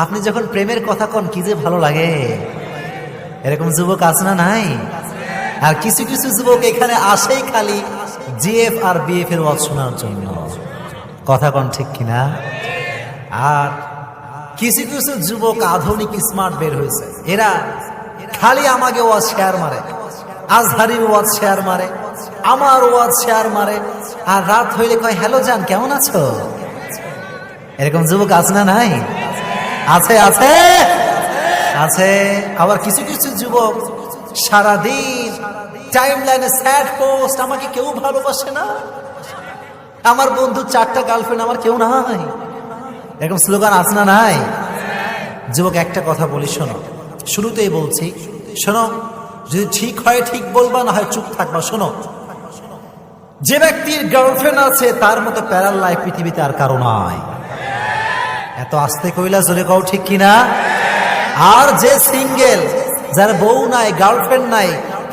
আপনি যখন প্রেমের কথা কন কি যে ভালো লাগে। এরকম যুবক আছে না নাই? আর কিছু কিছু যুবক এখানে আসেই খালি জিএফ আর বিএফ এর ওয়াজ শোনার জন্য। কথা কন ঠিক কিনা? আর কিছু কিছু যুবক আধুনিক স্মার্ট বের হয়েছে, এরা খালি আমাকে ওয়াজ শেয়ার মারে, আজহারির ওয়াজ শেয়ার মারে, আমার ওয়াজ শেয়ার মারে, আর রাত হইলে কয় হ্যালো জান কেমন আছো। এরকম যুবক আছে না নাই? আছে আছে আছে। আবার কিছু কিছু যুবক সারাদিন টাইম লাইনে স্যাড পোস্ট, আমাকে কেউ ভালোবাসে না, আমার বন্ধু 4টা গার্লফ্রেন্ড, আমার কেউ নাই। এরকম স্লোগান আছে না নাই? যুবক একটা কথা বলি শোনো, শুরুতেই বলছি শোনো, যদি ঠিক হয় ঠিক বলবা, না হয় চুপ থাকবা। শোনো, যে ব্যক্তির গার্লফ্রেন্ড আছে তার মতো প্যারাল লাইফ পৃথিবীতে আর কারো নাই। এত আস্তে কইলা জোরে কও ঠিক কিনা? আর যে সিঙ্গেল, যার বউ নাই গার্লফ্রেন্ড নাই,